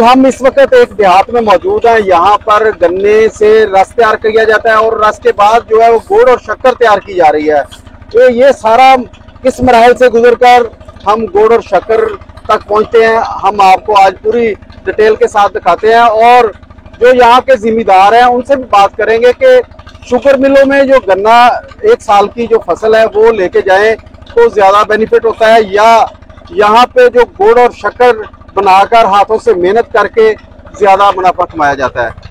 हम इस वक्त एक देहात में मौजूद हैं। यहाँ पर गन्ने से रस तैयार किया जाता है और रस के बाद जो है वो गुड़ और शक्कर तैयार की जा रही है। तो ये सारा किस मराहल से गुजरकर हम गुड़ और शक्कर तक पहुँचते हैं, हम आपको आज पूरी डिटेल के साथ दिखाते हैं और जो यहाँ के जिम्मेदार हैं उनसे भी बात करेंगे कि शुगर मिलों में जो गन्ना एक साल की जो फसल है वो लेके जाएं तो ज्यादा बेनिफिट होता है, या यहाँ पे जो गुड़ और शक्कर बनाकर हाथों से मेहनत करके ज्यादा मुनाफा कमाया जाता है।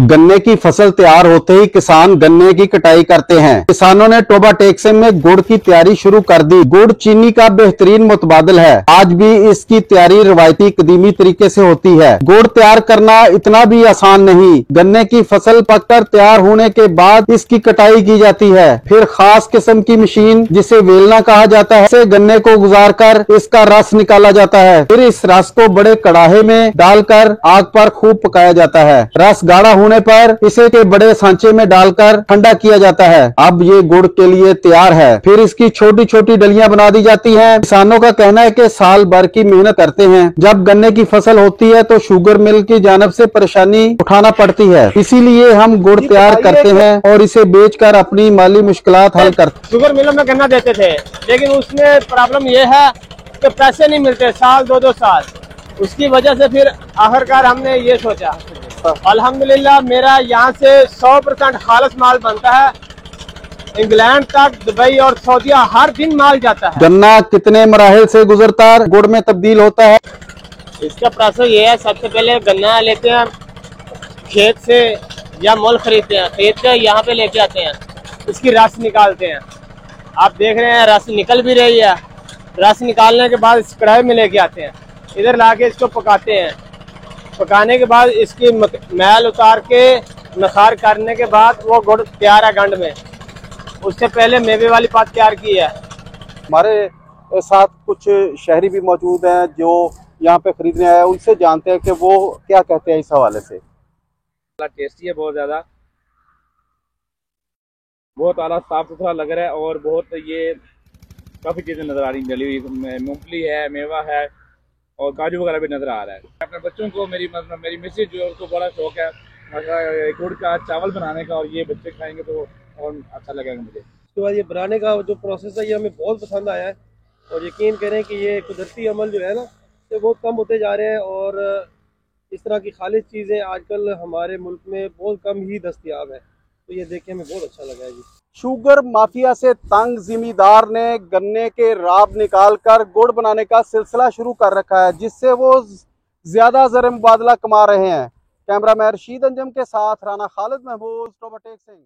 गन्ने की फसल तैयार होते ही किसान गन्ने की कटाई करते हैं। किसानों ने टोबा टेक्सेम में गुड़ की तैयारी शुरू कर दी। गुड़ चीनी का बेहतरीन मुतबादिल है। आज भी इसकी तैयारी रवायती कदीमी तरीके से होती है। गुड़ तैयार करना इतना भी आसान नहीं। गन्ने की फसल पककर तैयार होने के बाद इसकी कटाई की जाती है। फिर खास किस्म की मशीन जिसे वेलना कहा जाता है से गन्ने को गुजार कर इसका रस निकाला जाता है। फिर इस रस को बड़े कड़ाहे में डालकर आग पर खूब पकाया जाता है। रस गाढ़ा होने पर इसे के बड़े सांचे में डालकर ठंडा किया जाता है। अब ये गुड़ के लिए तैयार है। फिर इसकी छोटी छोटी डलियां बना दी जाती हैं। किसानों का कहना है कि साल भर की मेहनत करते हैं। जब गन्ने की फसल होती है तो शुगर मिल की जानिब से परेशानी उठाना पड़ती है, इसीलिए हम गुड़ तैयार करते हैं और इसे बेचकर अपनी माली मुश्किलात हल करते। शुगर मिलों में गन्ना देते थे, लेकिन उसमें प्रॉब्लम यह है कि पैसे नहीं मिलते, साल दो साल। उसकी वजह से फिर आखिरकार हमने ये सोचा, अल्हम्दुलिल्लाह मेरा यहाँ से 100% खालिस माल बनता है। इंग्लैंड तक, दुबई और सऊदीया हर दिन माल जाता है। गन्ना कितने मराहल से गुजरता गुड़ में तब्दील होता है? इसका प्रोसेस ये है, सबसे पहले गन्ना लेते हैं खेत से या मोल खरीदते हैं, खरीद के यहाँ पे लेके आते हैं, इसकी रस निकालते हैं। आप देख रहे हैं रस निकल भी रही है। रस निकालने के बाद इस कढ़ाई में लेके आते हैं, इधर लाके इसको पकाते हैं। पकाने के बाद इसकी मैल उतार के नखार करने के बाद वो गुड़ तैयार है गंड में। उससे पहले मेवे वाली पात तैयार की है। हमारे साथ कुछ शहरी भी मौजूद हैं जो यहाँ पे खरीदने आए हैं, उनसे जानते हैं कि वो क्या कहते हैं इस हवाले से। टेस्टी है, बहुत ज्यादा, बहुत आला साफ सुथरा लग रहा है और बहुत ये काफी चीजें नजर आ रही हैं। जली हुई मूंगफली है, मेवा है और काजू वगैरह भी नजर आ रहा है। अपने बच्चों को मेरी मिसेज जो है उसको बड़ा शौक है गुड़ का चावल बनाने का, और ये बच्चे खाएंगे तो और अच्छा लगेगा मुझे। उसके बाद ये बनाने का जो प्रोसेस है ये हमें बहुत पसंद आया है और यकीन करें कि ये कुदरती अमल जो है ना ये बहुत कम होते जा रहे हैं और इस तरह की खालिश चीज़ें आजकल हमारे मुल्क में बहुत कम ही दस्तयाब है। तो ये देख के हमें बहुत अच्छा लगा है जी। शुगर माफिया से तंग जिम्मेदार ने गन्ने के राब निकालकर गुड़ बनाने का सिलसिला शुरू कर रखा है, जिससे वो ज्यादा ज़र मुबादला कमा रहे हैं। कैमरामैन रशीद अंजम के साथ राना खालिद महमूद, टोबा टेक्सेम।